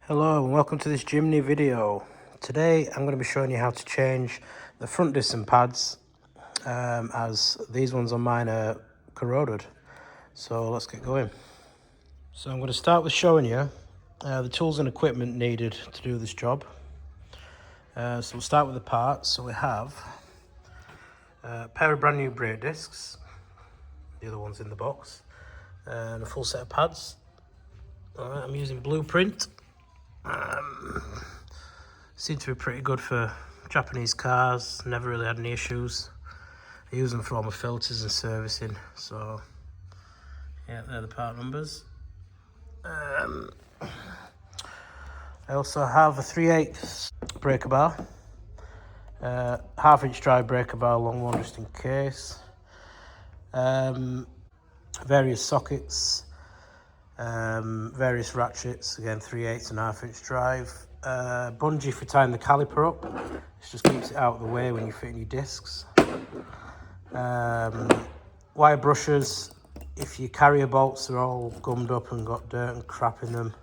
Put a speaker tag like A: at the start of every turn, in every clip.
A: Hello and welcome to this Jimny video. Today I'm going to be showing you how to change the front discs and pads as these ones on mine are corroded. So let's get going. So I'm going to start with showing you the tools and equipment needed to do this job. So we'll start with the parts. So we have a pair of brand new brake discs, the other one's in the box, and a full set of pads. Alright, I'm using Blueprint. Seem to be pretty good for Japanese cars, never really had any issues. I use them for all my filters and servicing, so yeah, they're the part numbers. I also have a 3/8 breaker bar, half-inch drive breaker bar, long one just in case, various sockets, various ratchets, again 3/8 and half-inch drive, bungee for tying the caliper up. This just keeps it out of the way when you're fitting your discs. Wire brushers. If your carrier bolts are all gummed up and got dirt and crap in them,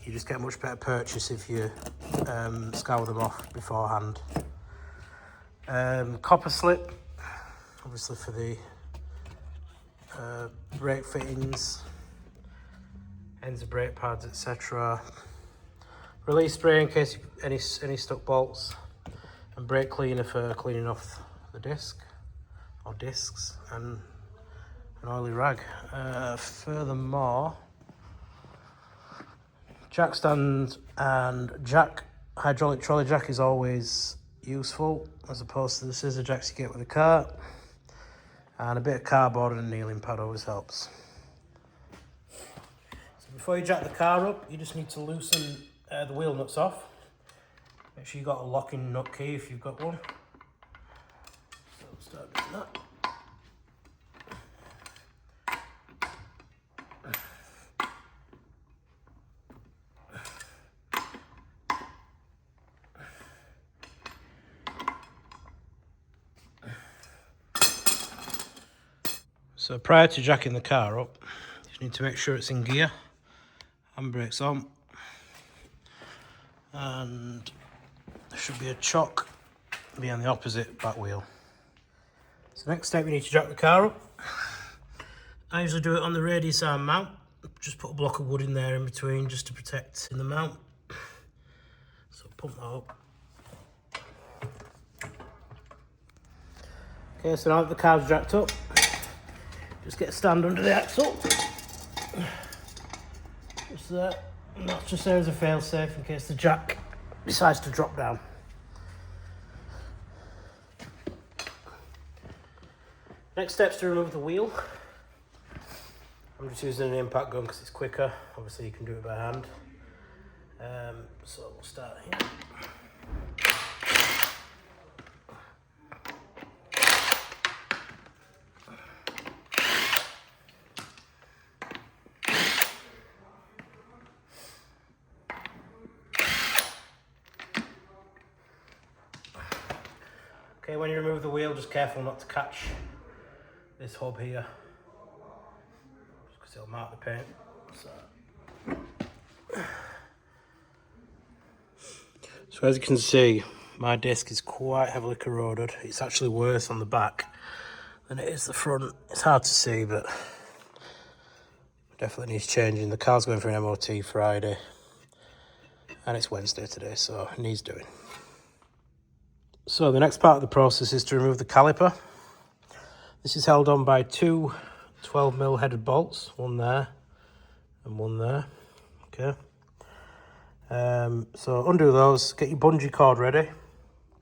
A: you just get a much better purchase if you scour them off beforehand. Copper slip, obviously for the brake fittings, ends of brake pads, etc. Release spray in case any stuck bolts, and brake cleaner for cleaning off the disc or discs, and an oily rag. Furthermore, jack stand and hydraulic trolley jack is always useful as opposed to the scissor jacks you get with a cart, and a bit of cardboard and a kneeling pad always helps. So before you jack the car up, you just need to loosen the wheel nuts off. Make sure you've got a locking nut key if you've got one. So we'll start doing that. So prior to jacking the car up, you just need to make sure it's in gear, handbrakes on, and there should be a chock behind the opposite back wheel. So next step, you need to jack the car up. I usually do it on the radius arm mount. Just put a block of wood in there in between just to protect in the mount. So pump that up. Okay, so now that the car's jacked up, just get a stand under the axle. Just there. And that's just there as a fail-safe in case the jack decides to drop down. Next step's to remove the wheel. I'm just using an impact gun because it's quicker. Obviously you can do it by hand. So we'll start here. Okay, when you remove the wheel, just careful not to catch this hub here, just because it'll mark the paint. So as you can see, my disc is quite heavily corroded. It's actually worse on the back than it is the front. It's hard to see, but definitely needs changing. The car's going for an MOT Friday, and it's Wednesday today, so it needs doing. So the next part of the process is to remove the caliper. This is held on by two 12mm headed bolts, one there and one there. Okay. So undo those, get your bungee cord ready.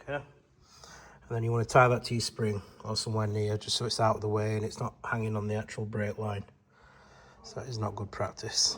A: Okay. And then you want to tie that to your spring or somewhere near, just so it's out of the way and it's not hanging on the actual brake line. So that is not good practice.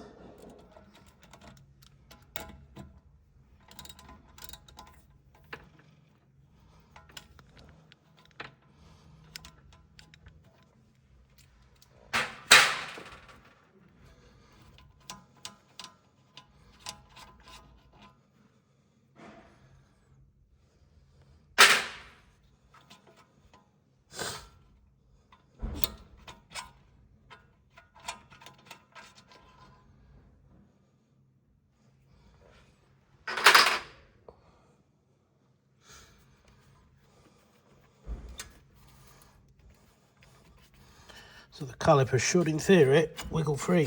A: So the caliper should, in theory, wiggle free.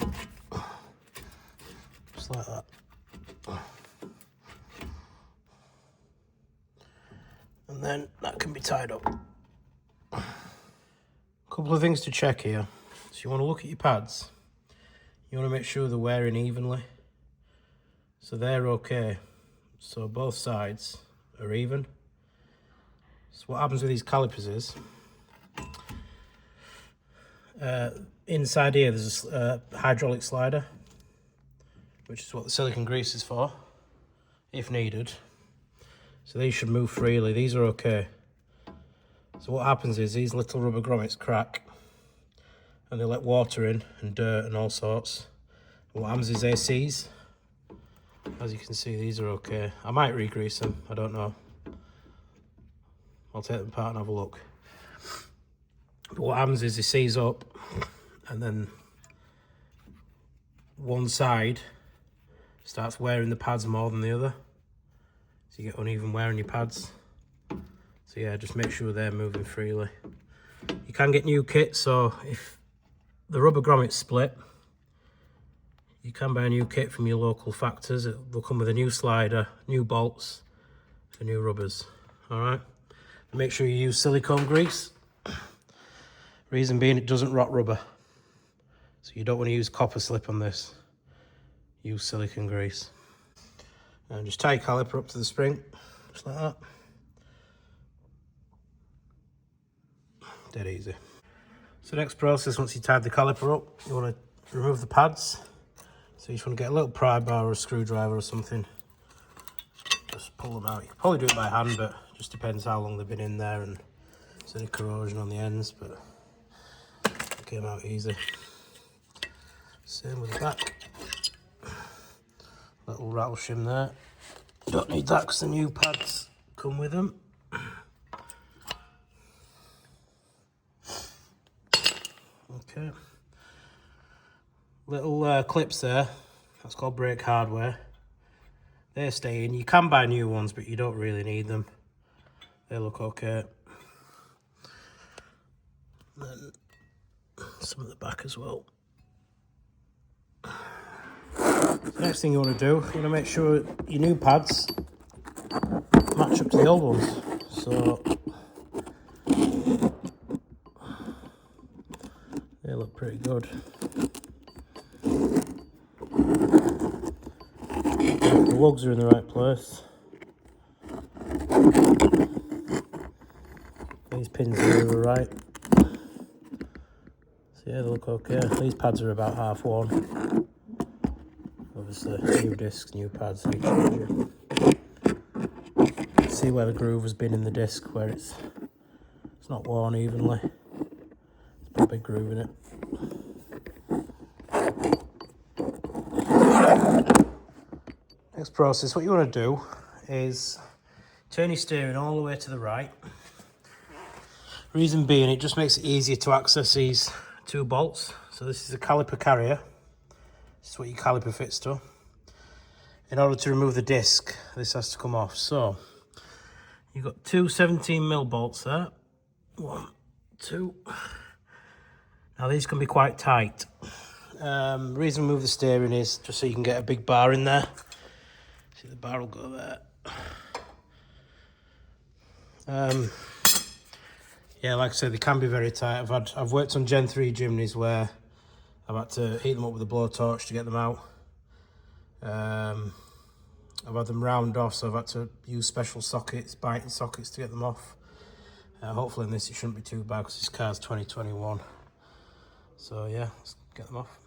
A: Just like that. And then that can be tied up. A couple of things to check here. So you want to look at your pads. You want to make sure they're wearing evenly. So they're okay. So both sides are even. So what happens with these calipers is, inside here there's a hydraulic slider, which is what the silicone grease is for, if needed. So these should move freely, these are okay. So what happens is these little rubber grommets crack, and they let water in and dirt and all sorts. And what happens is they seize. As you can see, these are okay. I might re-grease them, I don't know. I'll take them apart and have a look. But what happens is they seize up, and then one side starts wearing the pads more than the other. So you get uneven wear on your pads. So yeah, just make sure they're moving freely. You can get new kits, so if the rubber grommets split, you can buy a new kit from your local factors. They'll come with a new slider, new bolts, and new rubbers. Alright? Make sure you use silicone grease. Reason being, it doesn't rot rubber. So you don't want to use copper slip on this. Use silicone grease. And just tie your caliper up to the spring, just like that. Dead easy. So next process, once you tied the caliper up, you want to remove the pads. So you just want to get a little pry bar or a screwdriver or something. Just pull them out. You can probably do it by hand, but it just depends how long they've been in there and if there's any corrosion on the ends, but it came out easy. Same with the back. Little rattle shim there. Don't need that because the new pads come with them. Okay. Little clips there. That's called brake hardware. They stay in. You can buy new ones, but you don't really need them. They look okay. And then some at the back as well. The next thing you want to do, you want to make sure your new pads match up to the old ones. So they look pretty good. The lugs are in the right place. These pins here are right. So yeah, they look okay. These pads are about half worn. Obviously, new discs, new pads, need changing. See where the groove has been in the disc, where it's not worn evenly. It's got a big groove in it. Next process, what you want to do is turn your steering all the way to the right. Reason being, it just makes it easier to access these two bolts. So this is a caliper carrier. This is what your caliper fits to. In order to remove the disc, this has to come off. So you've got two 17mm bolts there. 1, 2. Now these can be quite tight. Reason we move the steering is just so you can get a big bar in there. See, the bar will go there. Yeah, like I said, they can be very tight. I've worked on Gen 3 Jimneys where I've had to heat them up with a blowtorch to get them out. I've had them round off, so I've had to use special sockets, biting sockets to get them off. Hopefully in this it shouldn't be too bad because this car's 2021. So yeah, let's get them off.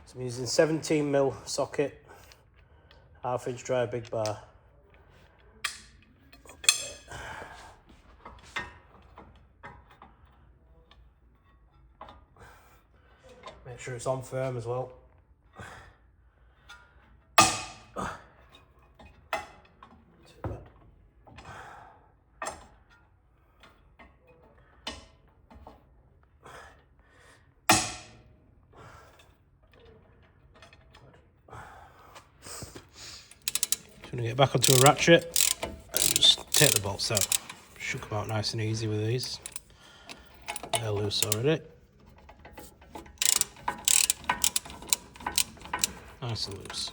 A: So I'm using 17mm socket, 1/2 inch dry big bar. Make sure it's on firm as well. Just going to get back onto a ratchet and just take the bolts out. Should come out nice and easy with these. They're loose already. Nice and loose.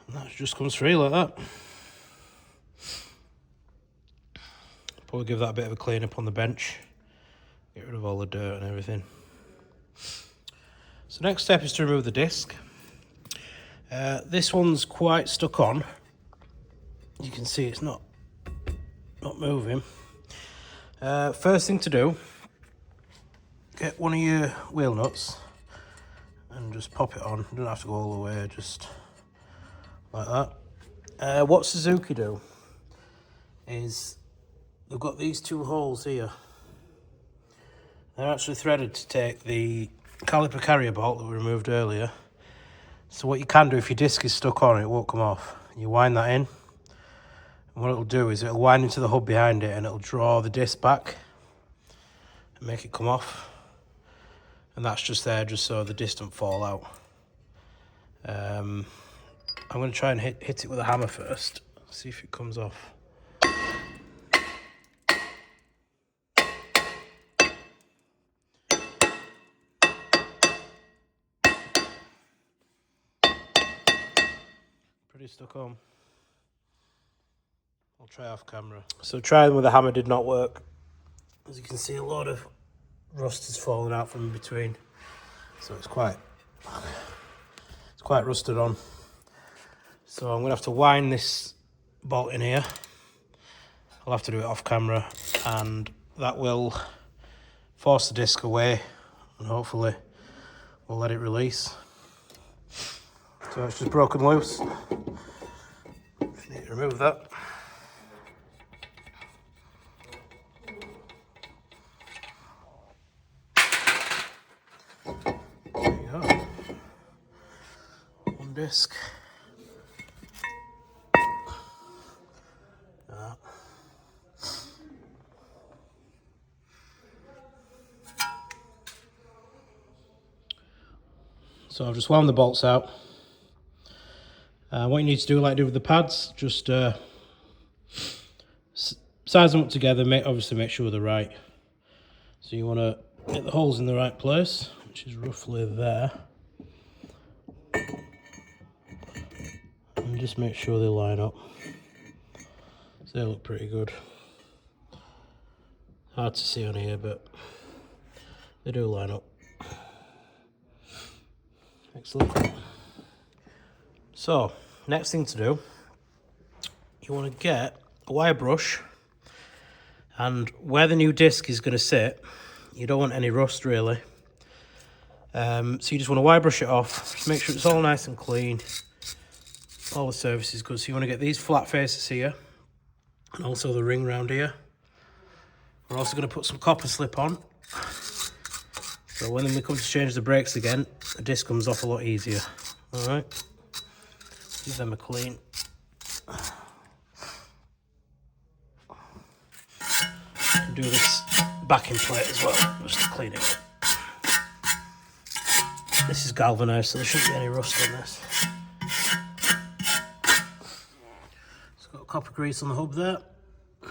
A: And that just comes free like that. Probably give that a bit of a clean up on the bench. Get rid of all the dirt and everything. So next step is to remove the disc. This one's quite stuck on. You can see it's not moving. First thing to do, get one of your wheel nuts and just pop it on. You don't have to go all the way, just like that. What Suzuki do is they've got these two holes here. They're actually threaded to take the caliper carrier bolt that we removed earlier. So what you can do, if your disc is stuck on, it won't come off. You wind that in, and what it'll do is it'll wind into the hub behind it and it'll draw the disc back and make it come off. And that's just there just so the disc doesn't fall out. I'm going to try and hit it with a hammer first, see if it comes off. Pretty stuck on. I'll try off camera. So trying with a hammer did not work. As you can see, a lot of rust is falling out from in between. So it's quite rusted on. So I'm gonna have to wind this bolt in here. I'll have to do it off camera, and that will force the disc away and hopefully we'll let it release. So it's just broken loose. Just need to remove that. There you go. One disc. So I've just wound the bolts out. What you need to do, like I do with the pads, just size them up together, obviously make sure they're right. So you want to get the holes in the right place, which is roughly there. And just make sure they line up. So they look pretty good. Hard to see on here, but they do line up. Excellent. So, next thing to do, you want to get a wire brush, and where the new disc is going to sit, you don't want any rust really. So you just want to wire brush it off, just make sure it's all nice and clean, all the surface is good. So you want to get these flat faces here, and also the ring round here. We're also going to put some copper slip on, so when we come to change the brakes again, the disc comes off a lot easier. Alright. Give them a clean. Do this backing plate as well, just to clean it up. This is galvanised, so there shouldn't be any rust on this. It's got copper grease on the hub there. So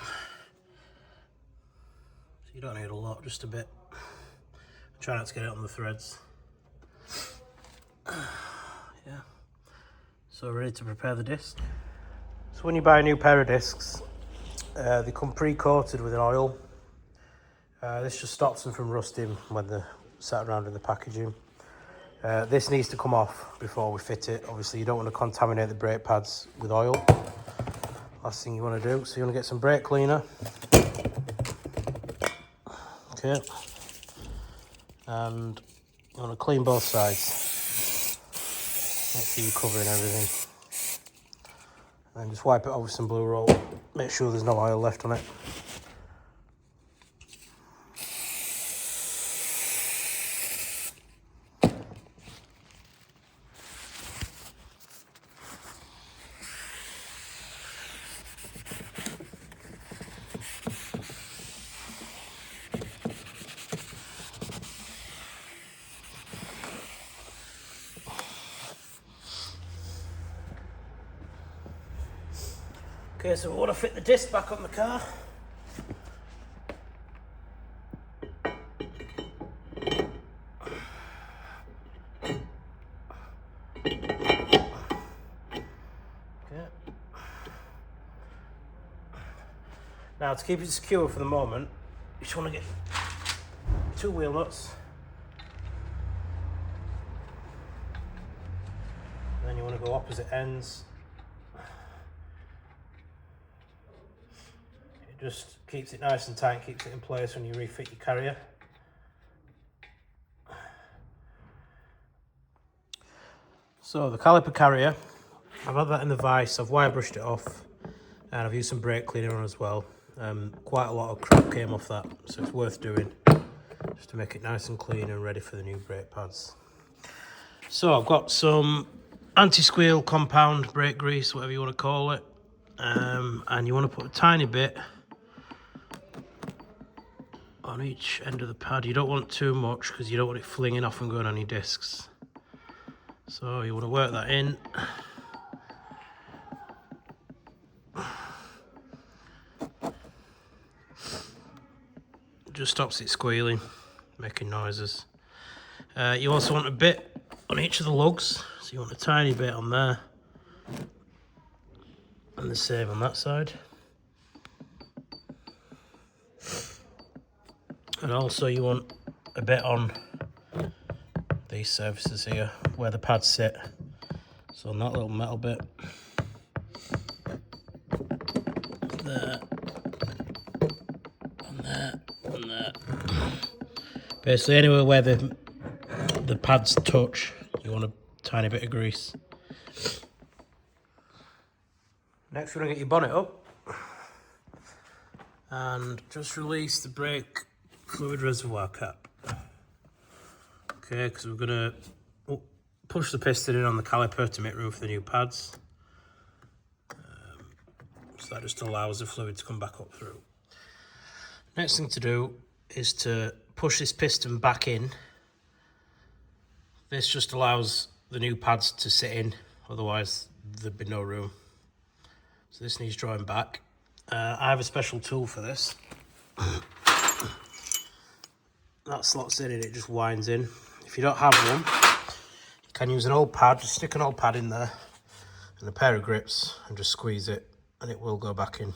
A: you don't need a lot, just a bit. Try not to get it on the threads. Yeah. So ready to prepare the disc. So when you buy a new pair of discs, they come pre-coated with an oil. This just stops them from rusting when they're sat around in the packaging. This needs to come off before we fit it. Obviously you don't want to contaminate the brake pads with oil. Last thing you want to do. So you want to get some brake cleaner. Okay. And you want to clean both sides. Make sure you're covering everything. And just wipe it over with some blue roll. Make sure there's no oil left on it. Okay, so we want to fit the disc back on the car. Okay. Now, to keep it secure for the moment, you just want to get 2 wheel nuts. Then you want to go opposite ends. It just keeps it nice and tight, keeps it in place when you refit your carrier. So the caliper carrier, I've had that in the vise, I've wire brushed it off, and I've used some brake cleaner on as well. Quite a lot of crap came off that, so it's worth doing, just to make it nice and clean and ready for the new brake pads. So I've got some anti-squeal compound brake grease, whatever you want to call it, and you want to put a tiny bit on each end of the pad. You don't want too much because you don't want it flinging off and going on your discs. So you want to work that in. Just stops it squealing, making noises. You also want a bit on each of the lugs, so you want a tiny bit on there, and the same on that side. And also you want a bit on these surfaces here, where the pads sit. So on that little metal bit, there, and there, and there. Basically anywhere where the pads touch, you want a tiny bit of grease. Next we're going to get your bonnet up and just release the brake fluid reservoir cap. Okay, because we're going to push the piston in on the caliper to make room for the new pads. So that just allows the fluid to come back up through. Next thing to do is to push this piston back in. This just allows the new pads to sit in, otherwise there'd be no room. So this needs drawing back. I have a special tool for this. That slots in and it just winds in. If you don't have one, you can use an old pad. Just stick an old pad in there and a pair of grips and just squeeze it and it will go back in.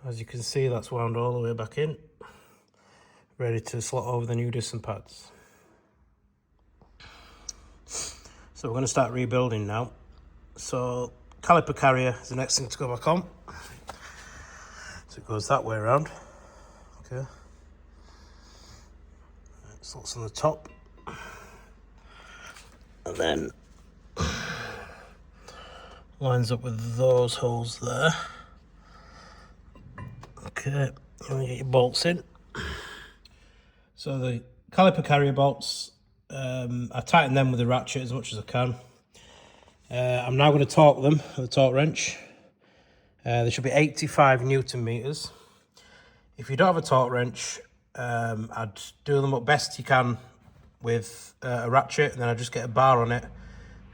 A: As you can see, that's wound all the way back in, ready to slot over the new discs and pads. So we're going to start rebuilding now. So caliper carrier is the next thing to go back on. So it goes that way around. Okay. It slots on the top. And then lines up with those holes there. Okay, and get your bolts in. So the caliper carrier bolts, I tighten them with a ratchet as much as I can. I'm now going to torque them with a torque wrench. They should be 85 Newton meters. If you don't have a torque wrench, I'd do them up best you can with a ratchet, and then I'd just get a bar on it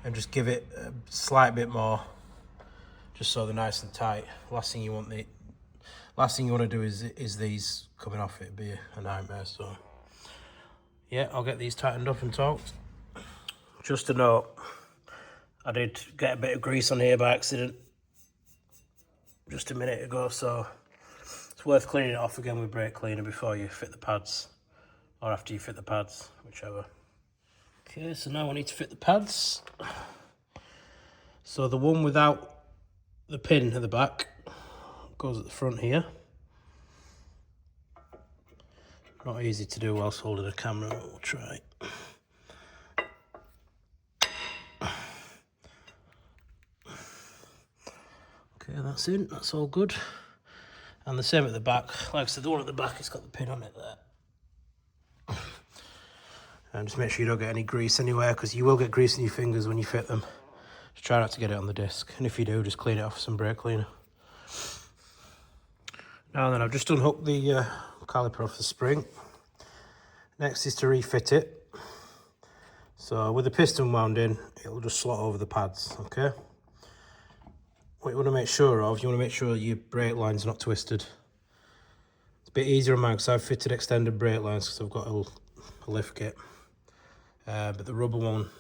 A: and just give it a slight bit more, just so they're nice and tight. Last thing you want to do is these coming off. It'd be a nightmare. So yeah, I'll get these tightened up and torqued. Just a note, I did get a bit of grease on here by accident just a minute ago, so it's worth cleaning it off again with brake cleaner before you fit the pads, or after you fit the pads, whichever. Okay, so now I need to fit the pads. So the one without the pin at the back goes at the front here. Not easy to do whilst holding a camera, but we'll try. Okay, that's in, that's all good. And the same at the back. Like I said, the one at the back, it's got the pin on it there. And just make sure you don't get any grease anywhere, because you will get grease in your fingers when you fit them. Just try not to get it on the disc. And if you do, just clean it off with some brake cleaner. Now then, I've just unhooked the caliper off the spring. Next is to refit it. So with the piston wound in, it'll just slot over the pads, okay? what you want to make sure of, you want to make sure your brake line's not twisted. It's a bit easier on mine because I've fitted extended brake lines because I've got a lift kit. But the rubber one,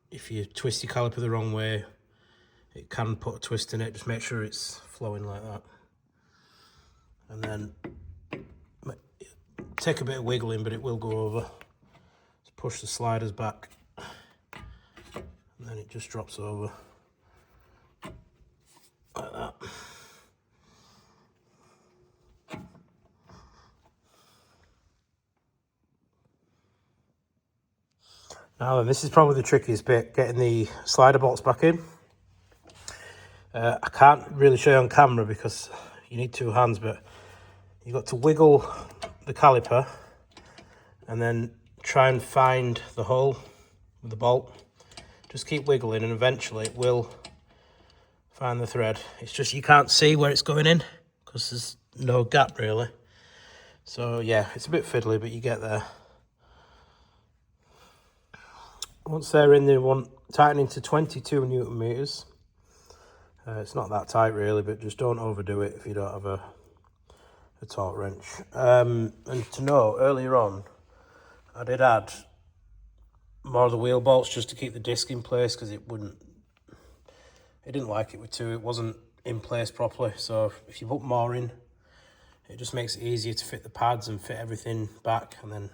A: if you twist your caliper the wrong way, it can put a twist in it. Just make sure it's flowing like that. And then take a bit of wiggling, but it will go over. Just push the sliders back, and then it just drops over like that. Now then, this is probably the trickiest bit, getting the slider bolts back in. I can't really show you on camera because you need two hands, but you've got to wiggle the caliper and then try and find the hole with the bolt. Just keep wiggling and eventually it will find the thread. It's just you can't see where it's going in because there's no gap really. So yeah, it's a bit fiddly, but you get there. Once they're in, they want tightening to 22 Newton meters. It's not that tight really, but just don't overdo it if you don't have a torque wrench. And to know, earlier on, I did add more of the wheel bolts just to keep the disc in place because it didn't like it with two. It wasn't in place properly. So if you put more in, it just makes it easier to fit the pads and fit everything back. And then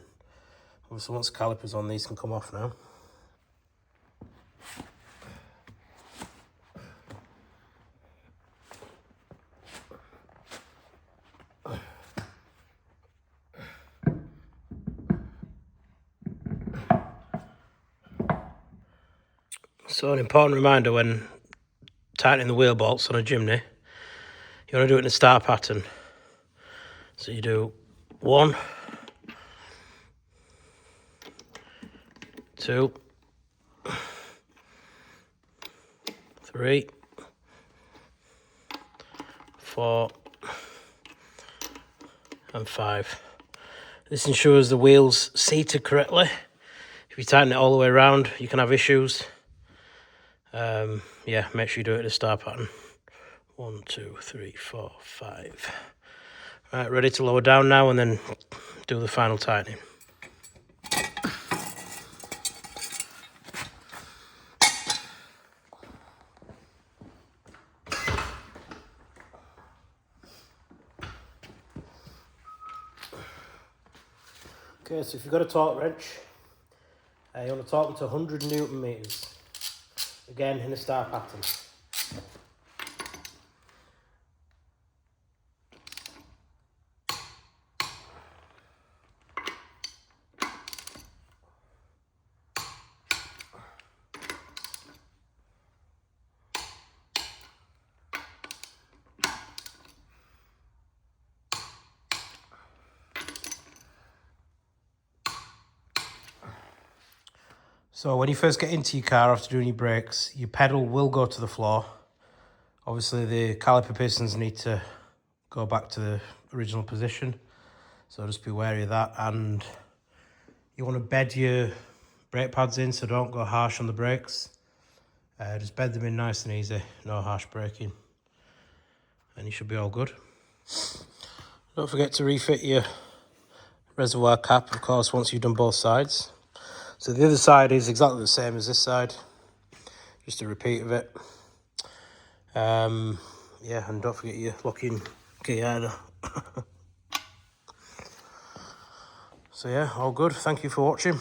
A: obviously once the caliper's on, these can come off now. So an important reminder when tightening the wheel bolts on a Jimny, you want to do it in a star pattern. So you do 1, 2, 3, 4, and 5. This ensures the wheels seated correctly. If you tighten it all the way around, you can have issues. Yeah, make sure you do it in a star pattern. 1, 2, 3, 4, 5. Right, ready to lower down now and then do the final tightening. Okay, so if you've got a torque wrench, you want to torque them to 100 Newton meters. Again, in a star pattern. So when you first get into your car after doing your brakes, your pedal will go to the floor. Obviously the caliper pistons need to go back to the original position. So just be wary of that. And you want to bed your brake pads in, so don't go harsh on the brakes. Just bed them in nice and easy, no harsh braking. And you should be all good. Don't forget to refit your reservoir cap, of course, once you've done both sides. So the other side is exactly the same as this side, just a repeat of it. Yeah, and don't forget your locking key either. So yeah, all good. Thank you for watching.